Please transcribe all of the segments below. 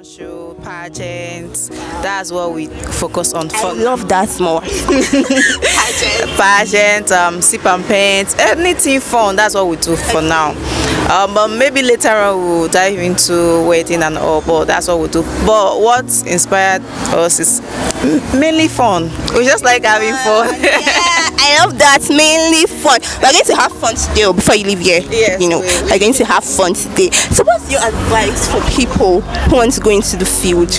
fashion show, pageants. That's what we focus on. I love that more. Pageant, sip and paint, anything fun. That's what we do for now. But maybe later on we'll dive into wedding and all. But that's what we do. But what inspired us is mainly fun. We just like having fun. Yeah, I love that. Mainly fun. We're going to have fun today before you leave here. Yes, we're going to have fun today. So, what's your advice for people who want to go into the field?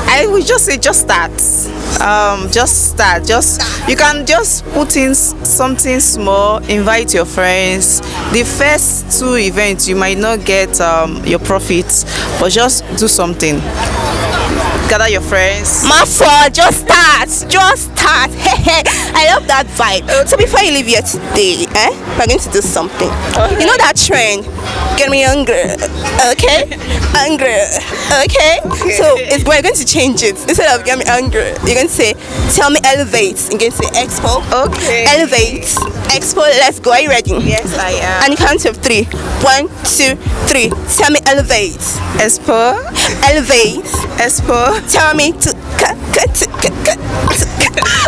I would just say just start. Just start. Just you can just put in something small. Invite your friends. The first two events you might not get your profits, but just do something. Gather your friends. My fault, just start. I love that vibe. So before you leave here today, we're going to do something. Okay. You know that trend? Get me hungry, okay? Hungry, okay? So we're going to change it. Instead of get me hungry, you're going to say, tell me elevate. You're going to say Expo. Okay. Elevate. Expo, let's go. Are you ready? Yes, I am. And count of 3. 1, 2, 3. Tell me elevate. Expo. Elevate. Expo. Tell me to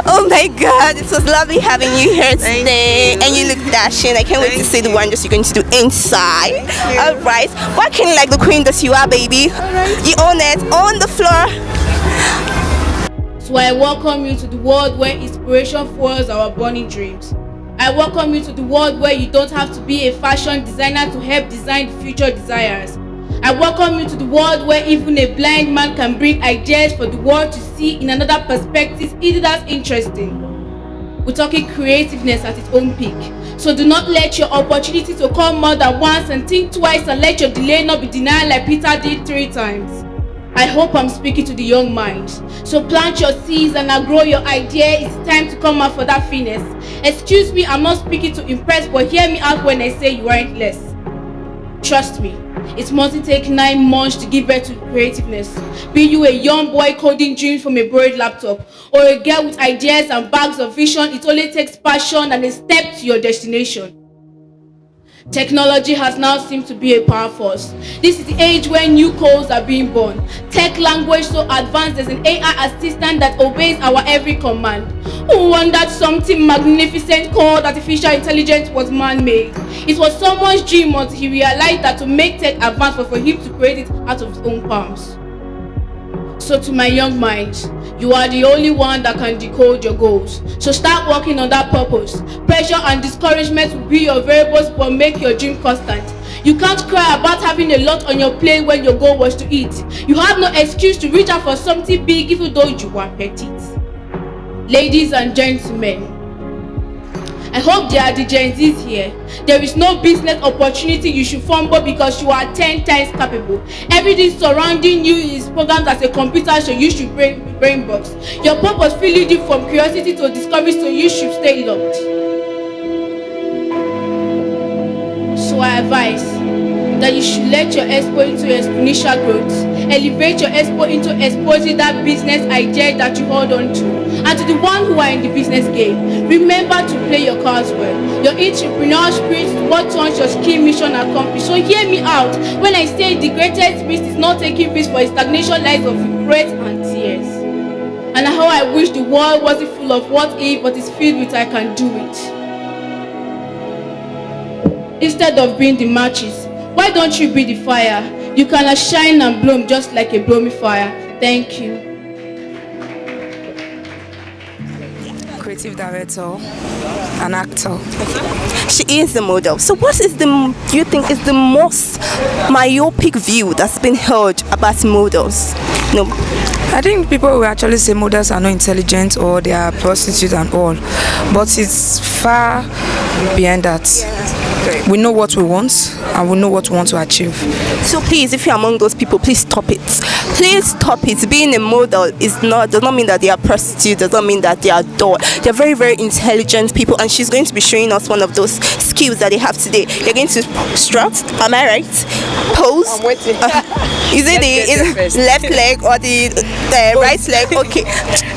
oh my god, it was lovely having you here today. And you look dashing. I can't wait to see the wonders you're going to do inside. Alright, walking like the queen that you are, baby. You own it, on the floor. So I welcome you to the world where inspiration fuels our burning dreams. I welcome you to the world where you don't have to be a fashion designer to help design future desires. I welcome you to the world where even a blind man can bring ideas for the world to see in another perspective, either that's interesting. We're talking creativeness at its own peak. So do not let your opportunity to come more than once and think twice, and let your delay not be denied like Peter did 3 times. I hope I'm speaking to the young minds. So plant your seeds and outgrow your idea. It's time to come out for that finesse. Excuse me, I'm not speaking to impress, but hear me out when I say you aren't less. Trust me, it mustn't take 9 months to give birth to creativeness. Be you a young boy coding dreams from a borrowed laptop, or a girl with ideas and bags of vision, it only takes passion and a step to your destination. Technology has now seemed to be a power force. This is the age when new codes are being born. Tech language so advanced, there's an AI assistant that obeys our every command. Who wondered something magnificent called artificial intelligence was man-made? It was someone's dream until he realized that to make tech advance was for him to create it out of his own palms. So to my young minds, you are the only one that can decode your goals. So start working on that purpose. Pressure and discouragement will be your variables, but make your dream constant. You can't cry about having a lot on your plate when your goal was to eat. You have no excuse to reach out for something big even though you are petite. Ladies and gentlemen, I hope there are the Gen Zs here. There is no business opportunity you should fumble because you are 10 times capable. Everything surrounding you is programmed as a computer, so you should brain box. Your purpose will lead you from curiosity to discovery, so you should stay locked. So I advise that you should let your expo into exponential growth. Elevate your expo into exposing that business idea that you hold on to. And to the one who are in the business game, remember to play your cards well. Your entrepreneurial spirit is what turns your skill mission accomplished. So hear me out when I say the greatest risk is not taking risk, for stagnation lies of regret and tears. And how I wish the world wasn't full of what if, but is filled with I can do it. Instead of being the matches, why don't you be the fire? You can shine and bloom just like a blooming fire. Thank you. Creative director, an actor. She is the model. So what is do you think is the most myopic view that's been held about models? No. I think people will actually say models are not intelligent or they are prostitutes and all, but it's far beyond that. We know what we want and we know what we want to achieve. So please, if you're among those people, please stop it. Please stop it. Being a model does not mean that they are prostitutes, does not mean that they are dull. They're very, very intelligent people, and she's going to be showing us one of those skills that they have today. You're going to strut, am I right? Pose. I'm waiting. Is it the left leg or the right leg? Okay.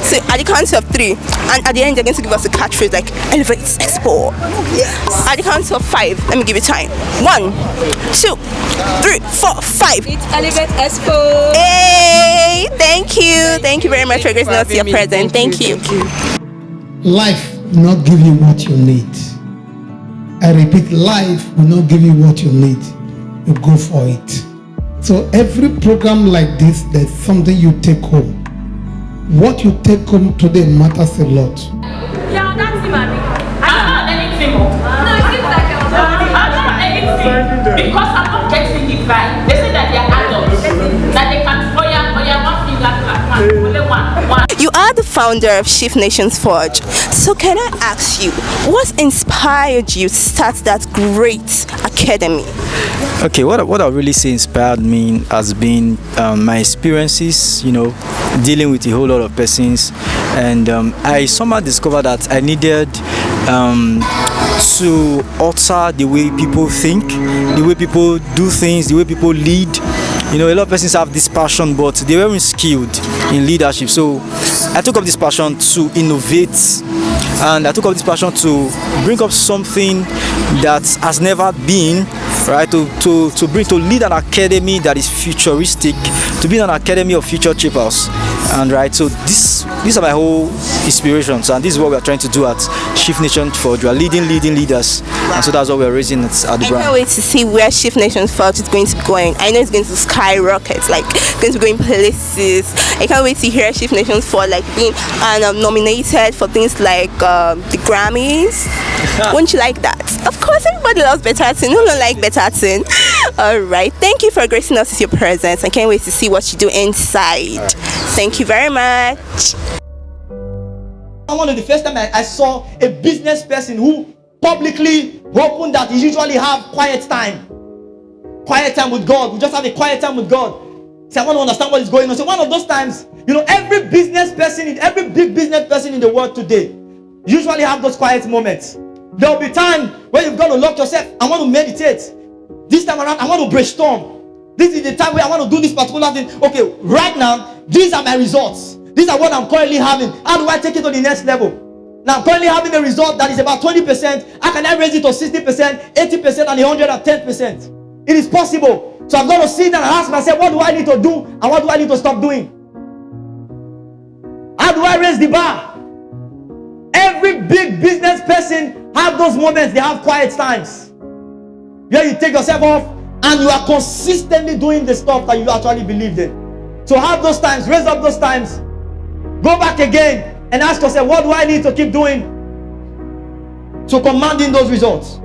So at the count of 3, and at the end, they're going to give us a catchphrase like elevate, expo. Yes. At the count of 5, let me give you time. 1, 2, 3, 4, 5. It's elevate, expo. Hey! Thank you very much for gracing us your presence. Thank you. Life will not give you what you need. I repeat, life will not give you what you need. You go for it. So every program like this, there's something you take home. What you take home today matters a lot. Yeah, that's him, Abby. I'm not anything. No, it seems like I'm not anything. Because I'm not getting the vibe. They say that they are adults. That they can, oh yeah, one finger, only one. You are the founder of Shift Nations Forge. So can I ask you, what inspired you to start that great academy? Okay, what I really say inspired me has been my experiences, dealing with a whole lot of persons, and I somehow discovered that I needed to alter the way people think, the way people do things, the way people lead. A lot of persons have this passion, but they weren't skilled in leadership. So I took up this passion to innovate, and I took up this passion to bring up something that has never been, right? To lead an academy that is futuristic, to be an academy of future shapers, and right. So these are my whole inspirations, and this is what we are trying to do at Shift Nation Forge. We are leading leaders, and so that's what we are raising at the brand. I can't wait to see where Shift Nation Forge is going to be going. I know it's going to skyrocket, like going to go in places. I can't wait to hear Shift Nation Forge like being nominated for things like the Grammys. Wouldn't you like that? Of course, everybody loves better acting. Who don't like better acting? All right. Thank you for gracing us with your presence. I can't wait to see what you do inside. Thank you very much. One of the first time I saw a business person who publicly opened that he usually have quiet time with God. We just have a quiet time with God. So I want to understand what is going on. So one of those times, every business person, every big business person in the world today usually have those quiet moments. There will be time where you've got to lock yourself. I want to meditate. This time around, I want to brainstorm. This is the time where I want to do this particular thing. Okay, right now, these are my results. These are what I'm currently having. How do I take it to the next level? Now I'm currently having a result that is about 20%. How can I raise it to 60%, 80%, and 110%? It is possible. So I've got to sit down and ask myself, what do I need to do and what do I need to stop doing? How do I raise the bar? Every big business person have those moments. They have quiet times where you take yourself off and you are consistently doing the stuff that you actually believed in. So have those times, raise up those times, go back again and ask yourself, what do I need to keep doing to commanding those results?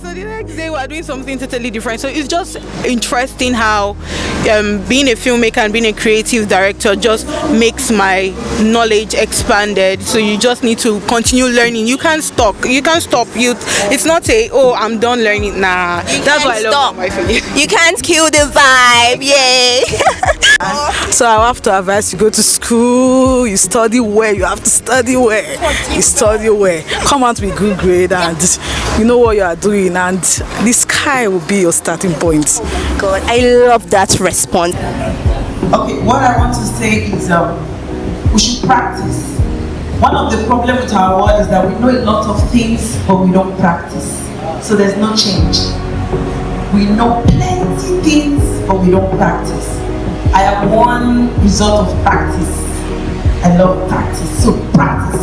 So the next day we're doing something totally different. So it's just interesting how being a filmmaker and being a creative director just makes my knowledge expanded. So you just need to continue learning. You can't stop. It's not I'm done learning. Nah, that's why I love my film. You can't kill the vibe. Yay. So I have to advise you go to school, you study well, you have to study well. You study well. Come out with good grade and you know what you are doing, and the sky will be your starting point. God, I love that response. Okay, what I want to say is we should practice. One of the problems with our world is that we know a lot of things, but we don't practice. So there's no change. We know plenty things, but we don't practice. I am one result of practice. I love practice. So practice.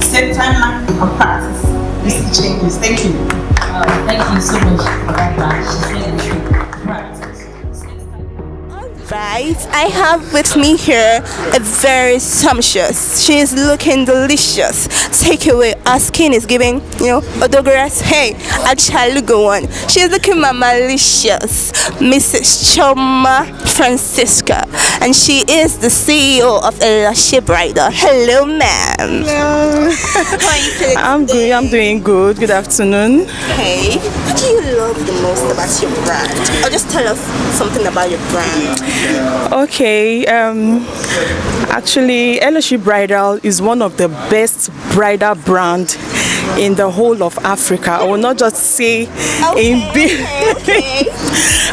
Set timeline and practice. You see changes. Thank you. Thank you so much for that. She said the truth. Practice. Right, I have with me here a very sumptuous. She is looking delicious. Take away, our skin is giving, odorous. Hey, actually go on. She is looking malicious. Mrs. Choma Francisca, and she is the CEO of Elashi Bridal. Hello, ma'am. Hello. How are you feeling? I'm good. I'm doing good. Good afternoon. Hey, what do you love the most about your brand? Or just tell us something about your brand. Okay, actually Elashi Bridal is one of the best bridal brand in the whole of Africa. I will not just say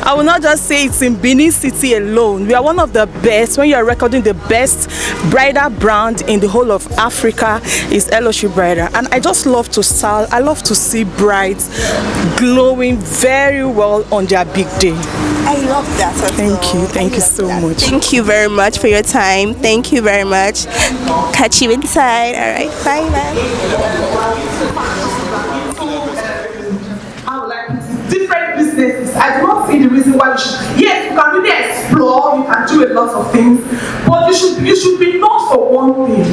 I will not just say it's in Benin City alone. We are one of the best. When you are recording the best bridal brand in the whole of Africa, is LSU Bridal. And I just love to style. I love to see brides glowing very well on their big day. I love that. Thank you so much. Thank you very much for your time. Thank you very much. Catch you inside. All right, bye, man. Different businesses. I do not see the reason why you should. Yes, you can really explore. You can do a lot of things, but you should be known for one thing.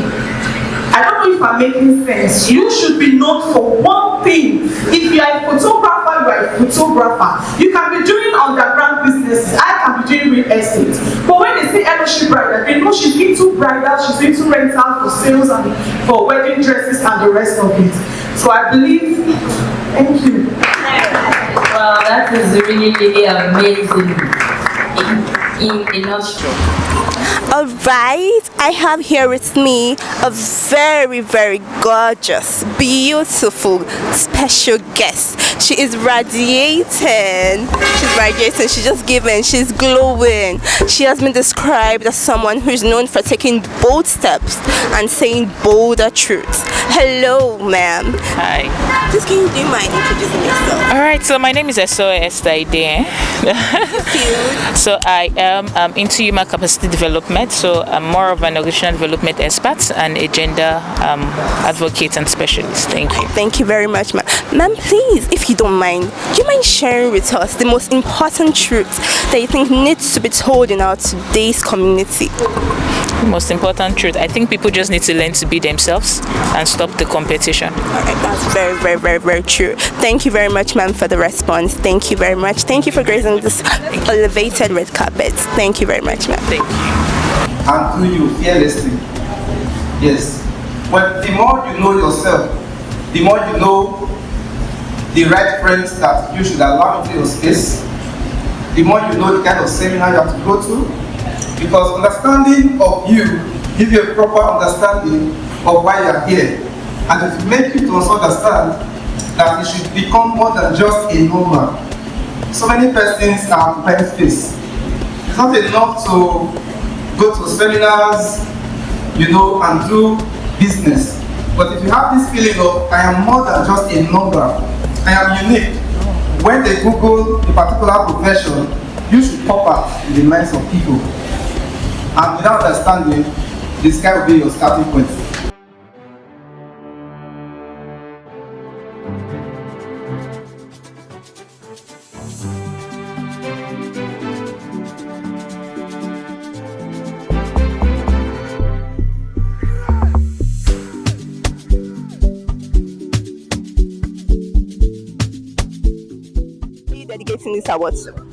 I don't know if I'm making sense. You should be known for one thing. If you are a photographer, you are a photographer. You can be doing underground businesses. I can be doing real estate. But when they say LSU Bridal, they know she's into bridal, she's into rental for sales and for wedding dresses and the rest of it. So I believe. Thank you. Wow, that is really, really amazing. In Australia. All right, I have here with me a very, very gorgeous, beautiful, special guest. She is radiating. She's just giving. She's glowing. She has been described as someone who is known for taking bold steps and saying bolder truths. Hello, ma'am. Hi. Just do you mind introducing yourself? All right, so my name is Saucy. So I am into human capacity development. So I'm more of an organizational development expert and a gender advocate and specialist. Thank you. Thank you very much, ma'am. Ma'am, please, if you don't mind, do you mind sharing with us the most important truth that you think needs to be told in our today's community? Most important truth, I think people just need to learn to be themselves and stop the competition. All right, that's very, very, very, very true. Thank you very much, ma'am, for the response. Thank you very much. Thank you for gracing this elevated red carpet. Thank you very much, ma'am. Thank you. And do you fearlessly. Yes. But the more you know yourself, the more you know the right friends that you should allow into your space, the more you know the kind of seminar you have to go to. Because understanding of you gives you a proper understanding of why you are here. And it will make you to also understand that you should become more than just a number. So many persons are blind face. It's not enough to go to seminars, and do business. But if you have this feeling of, I am more than just a number, I am unique. When they Google a particular profession, you should pop up in the minds of people. And without understanding, this guy will be your starting point. Dedicating this award to?